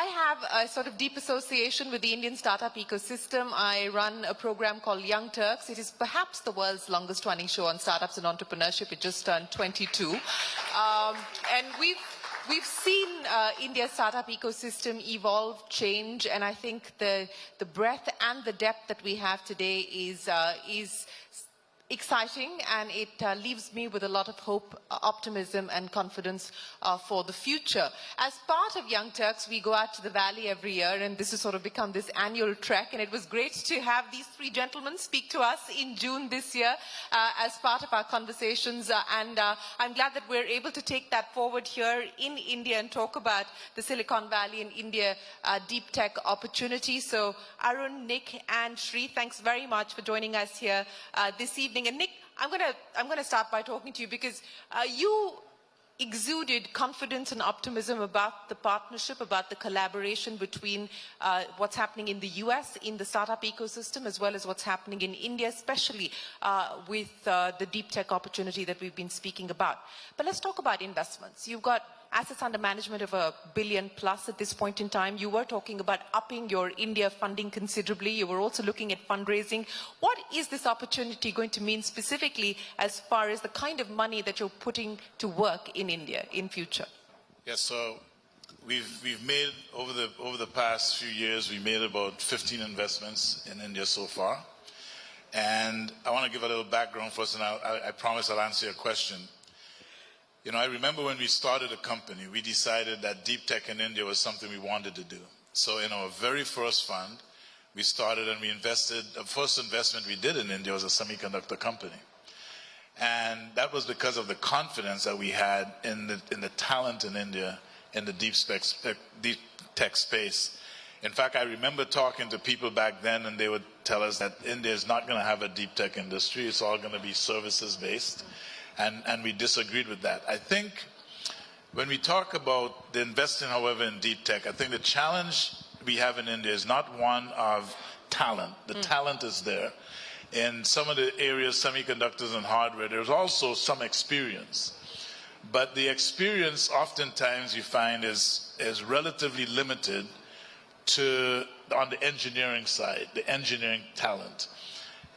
I have a sort of deep association with the Indian startup ecosystem. I run a program called Young Turks. It is perhaps the world's longest running show on startups and entrepreneurship. It just turned 22. And we've seen India's startup ecosystem evolve, change, and I think the breadth and the depth that we have today is exciting, and it leaves me with a lot of hope, optimism and confidence for the future. As part of Young Turks, we go out to the Valley every year, and this has sort of become this annual trek, and it was great to have these three gentlemen speak to us in June this year as part of our conversations, and I'm glad that we're able to take that forward here in India and talk about the Silicon Valley and India deep tech opportunity. So Arun, Nick and Sri, thanks very much for joining us here this evening. And Nick, I'm going to start by talking to you because you exuded confidence and optimism about the partnership, about the collaboration between what's happening in the US, in the startup ecosystem, as well as what's happening in India, especially with the deep tech opportunity that we've been speaking about. But let's talk about investments. You've got assets under management of $1 billion plus at this point in time. You were talking about upping your India funding considerably. You were also looking at fundraising. What is this opportunity going to mean specifically as far as the kind of money that you're putting to work in India in future? Yes, so we've made over the past few years, we made about 15 investments in India so far. And I want to give a little background first, and I promise I'll answer your question. You know, I remember when we started a company, we decided that deep tech in India was something we wanted to do. So in our very first fund, we started and we invested, the first investment we did in India was a semiconductor company. And that was because of the confidence that we had in the talent in India in the deep tech space. In fact, I remember talking to people back then, and they would tell us that India is not going to have a deep tech industry. It's all going to be services based. And we disagreed with that. I think when we talk about the investing, however, in deep tech, I think the challenge we have in India is not one of talent. The talent is there. In some of the areas, semiconductors and hardware, there's also some experience. But the experience oftentimes you find is relatively limited to on the engineering side, the engineering talent.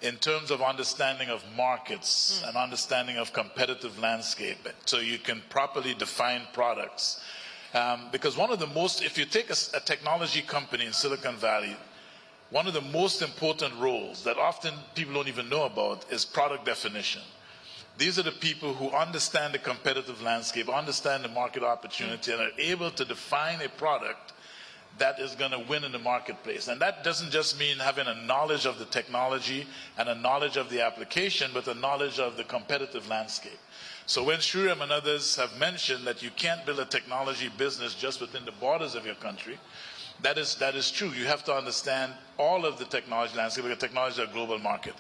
In terms of understanding of markets and understanding of competitive landscape, so you can properly define products. Because one of the most, if you take a technology company in Silicon Valley, one of the most important roles that often people don't even know about is product definition. These are the people who understand the competitive landscape, understand the market opportunity, and are able to define a product that is going to win in the marketplace. And that doesn't just mean having a knowledge of the technology and a knowledge of the application, but a knowledge of the competitive landscape. So when Sriram and others have mentioned that you can't build a technology business just within the borders of your country, that is true. You have to understand all of the technology landscape, because technology is a global market.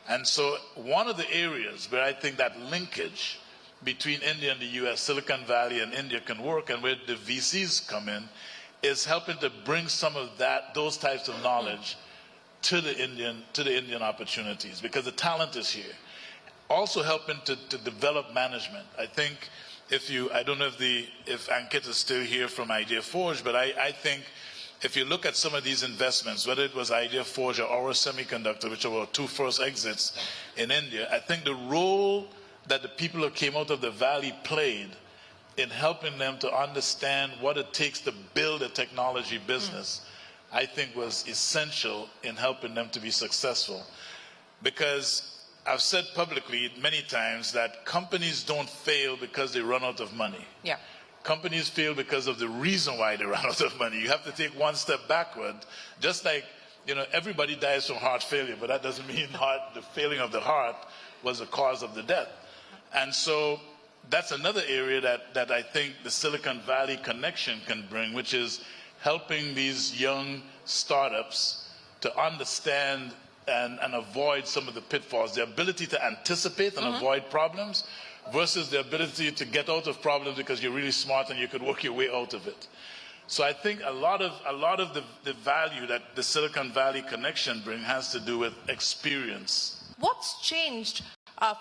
And so one of the areas where I think that linkage between India and the US, Silicon Valley and India can work, and where the VCs come in, is helping to bring some of those types of knowledge to the Indian opportunities, because the talent is here. Also helping to develop management. I think I don't know if Ankit is still here from Idea Forge, but I think if you look at some of these investments, whether it was Idea Forge or Aura Semiconductor, which were our two first exits in India, I think the role that the people who came out of the Valley played in helping them to understand what it takes to build a technology business, I think was essential in helping them to be successful. Because I've said publicly many times that companies don't fail because they run out of money. Yeah. Companies fail because of the reason why they run out of money. You have to take one step backward. Just like, you know, everybody dies from heart failure, but that doesn't mean the failing of the heart was the cause of the death. And so that's another area that I think the Silicon Valley connection can bring, which is helping these young startups to understand and avoid some of the pitfalls, the ability to anticipate and avoid problems versus the ability to get out of problems because you're really smart and you could work your way out of it. So I think a lot of the value that the Silicon Valley connection brings has to do with experience. What's changed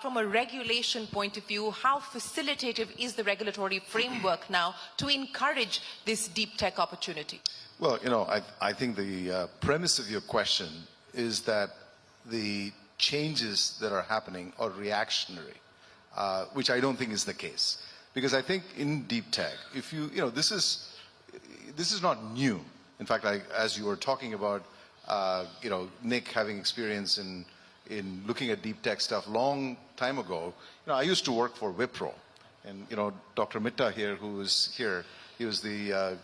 from a regulation point of view? How facilitative is the regulatory framework now to encourage this deep tech opportunity? Well, I think the premise of your question is that the changes that are happening are reactionary, which I don't think is the case. Because I think in deep tech, if this is not new. In fact, as you were talking about, Nick having experience in looking at deep tech stuff long time ago, I used to work for Wipro. And, Dr. Mitta here, who is here, he was the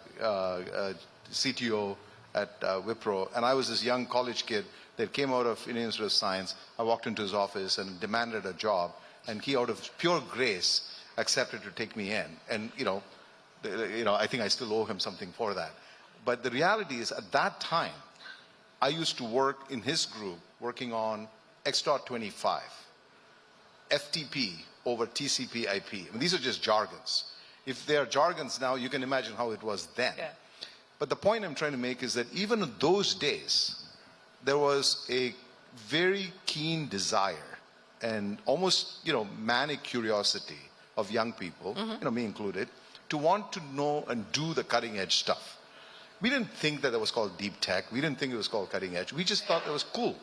CTO at Wipro. And I was this young college kid that came out of Indian Institute of Science. I walked into his office and demanded a job. And he, out of pure grace, accepted to take me in. And, I think I still owe him something for that. But the reality is, at that time, I used to work in his group, working on X.25, FTP over TCP/IP. I mean, these are just jargons. If they are jargons now, you can imagine how it was then. Yeah. But the point I'm trying to make is that even in those days, there was a very keen desire and almost, manic curiosity of young people, me included, to want to know and do the cutting edge stuff. We didn't think that it was called deep tech. We didn't think it was called cutting edge. We just thought it was cool.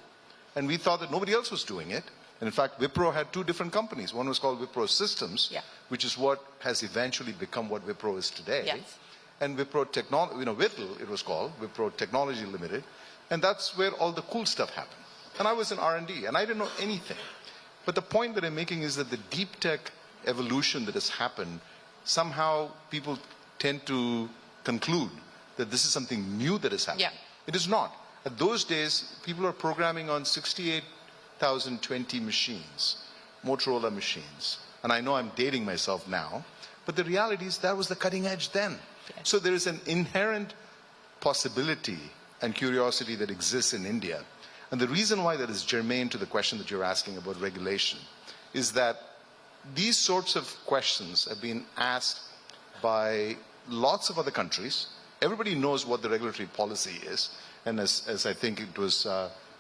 And we thought that nobody else was doing it. And in fact, Wipro had two different companies. One was called Wipro Systems, which is what has eventually become what Wipro is today. Yes. And Wipro Technology, WITL, it was called, Wipro Technology Limited. And that's where all the cool stuff happened. And I was in R&D, and I didn't know anything. But the point that I'm making is that the deep tech evolution that has happened, somehow people tend to conclude that this is something new that is happening. It is not. At those days, people are programming on 68,020 machines, Motorola machines. And I know I'm dating myself now, but the reality is that was the cutting edge then. Yes. So there is an inherent possibility and curiosity that exists in India. And the reason why that is germane to the question that you're asking about regulation is that these sorts of questions have been asked by lots of other countries. Everybody knows what the regulatory policy is. And as I think it was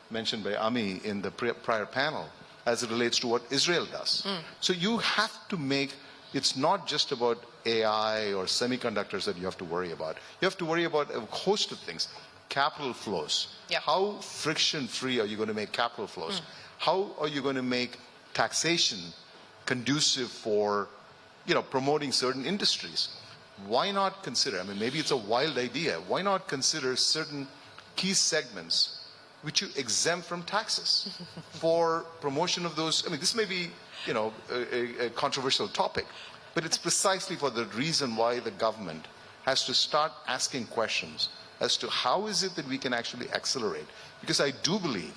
mentioned by Ami in the prior panel, as it relates to what Israel does. So you have to make, it's not just about AI or semiconductors that you have to worry about. You have to worry about a host of things. Capital flows. How friction-free are you going to make capital flows? How are you going to make taxation conducive for, promoting certain industries? Why not consider, maybe it's a wild idea, why not consider certain key segments which you exempt from taxes for promotion of those? This may be, a controversial topic, but it's precisely for the reason why the government has to start asking questions as to how is it that we can actually accelerate. Because I do believe,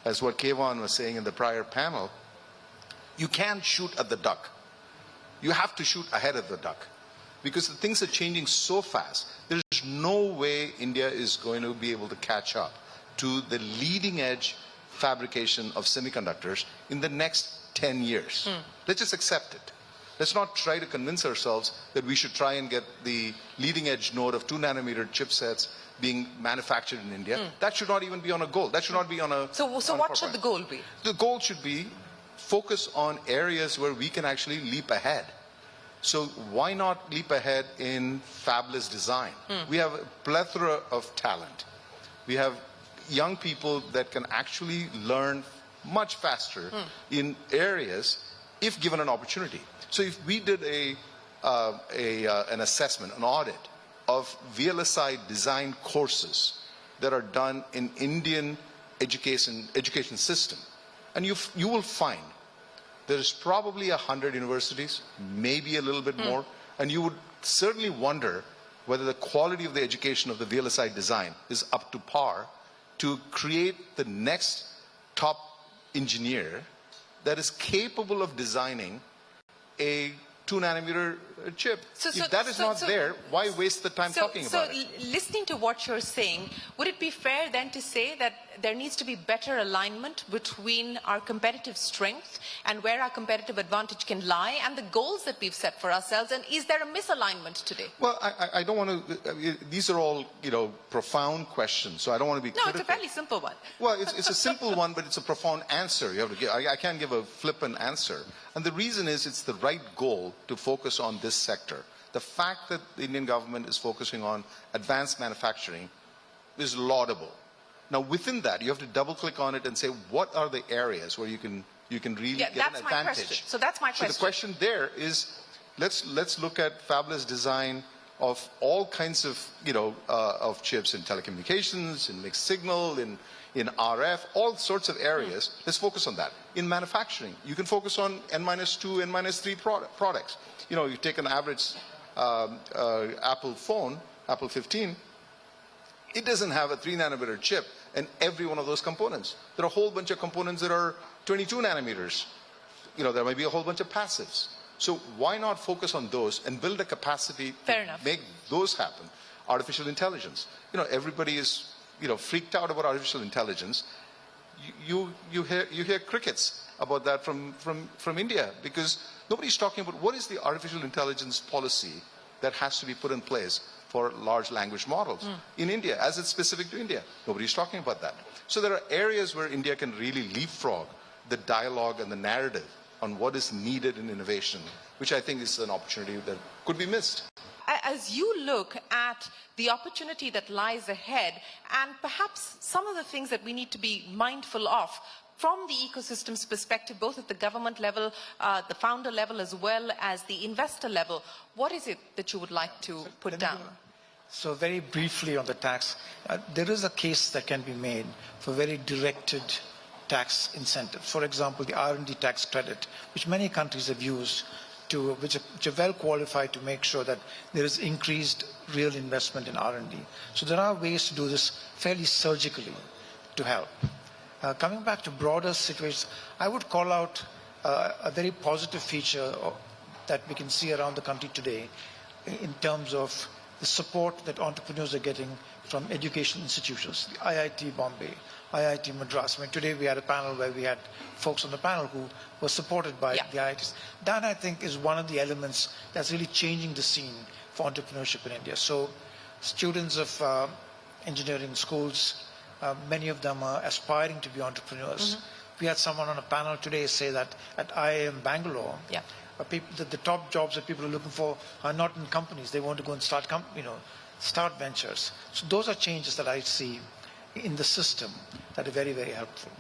as what Kevon was saying in the prior panel, you can't shoot at the duck. You have to shoot ahead of the duck. Because the things are changing so fast. There's no way India is going to be able to catch up to the leading edge fabrication of semiconductors in the next 10 years. Let's just accept it. Let's not try to convince ourselves that we should try and get the leading edge node of 2-nanometer chipsets being manufactured in India. That should not even be on a goal. That should not be on a... So what should the goal be? The goal should be focus on areas where we can actually leap ahead. So why not leap ahead in fabless design? We have a plethora of talent. We have young people that can actually learn much faster in areas if given an opportunity. So if we did an assessment, an audit of VLSI design courses that are done in Indian education system, and you will find there's probably 100 universities, maybe a little bit more, and you would certainly wonder whether the quality of the education of the VLSI design is up to par to create the next top engineer that is capable of designing a 2-nanometer chip. If that is not there, why waste the time talking about it? So listening to what you're saying, would it be fair then to say that there needs to be better alignment between our competitive strength and where our competitive advantage can lie and the goals that we've set for ourselves? And is there a misalignment today? Well, I don't want to, these are all, profound questions, so I don't want to be critical. It's a fairly simple one. Well, it's a simple one, but it's a profound answer. You have to give, I can't give a flippant answer. And the reason is it's the right goal to focus on this sector. The fact that the Indian government is focusing on advanced manufacturing is laudable. Now, within that, you have to double-click on it and say, what are the areas where you can really get an advantage? My question. So that's my question. So the question there is, let's look at fabulous design of all kinds of, of chips in telecommunications, in mixed signal, in RF, all sorts of areas. Let's focus on that. In manufacturing, you can focus on N-2, N-3 products. You take an average Apple phone, Apple 15, it doesn't have a 3-nanometer chip in every one of those components. There are a whole bunch of components that are 22 nanometers. There might be a whole bunch of passives. So why not focus on those and build a capacity to make those happen? Artificial intelligence. Everybody is, freaked out about artificial intelligence. You hear crickets about that from India, because nobody's talking about what is the artificial intelligence policy that has to be put in place for large language models in India, as it's specific to India. Nobody's talking about that. So there are areas where India can really leapfrog the dialogue and the narrative on what is needed in innovation, which I think is an opportunity that could be missed. As you look at the opportunity that lies ahead, and perhaps some of the things that we need to be mindful of from the ecosystem's perspective, both at the government level, the founder level, as well as the investor level, what is it that you would like to put down? So very briefly on the tax, there is a case that can be made for very directed tax incentives. For example, the R&D tax credit, which many countries have used, which are well qualified to make sure that there is increased real investment in R&D. So there are ways to do this fairly surgically to help. Coming back to broader situations, I would call out a very positive feature that we can see around the country today in terms of the support that entrepreneurs are getting from education institutions, the IIT Bombay, IIT Madras. Today we had a panel where we had folks on the panel who were supported by the IITs. That, I think, is one of the elements that's really changing the scene for entrepreneurship in India. So students of engineering schools, many of them are aspiring to be entrepreneurs. We had someone on a panel today say that at IIM Bangalore, the top jobs that people are looking for are not in companies. They want to go and start start ventures. So those are changes that I see in the system that are very, very helpful.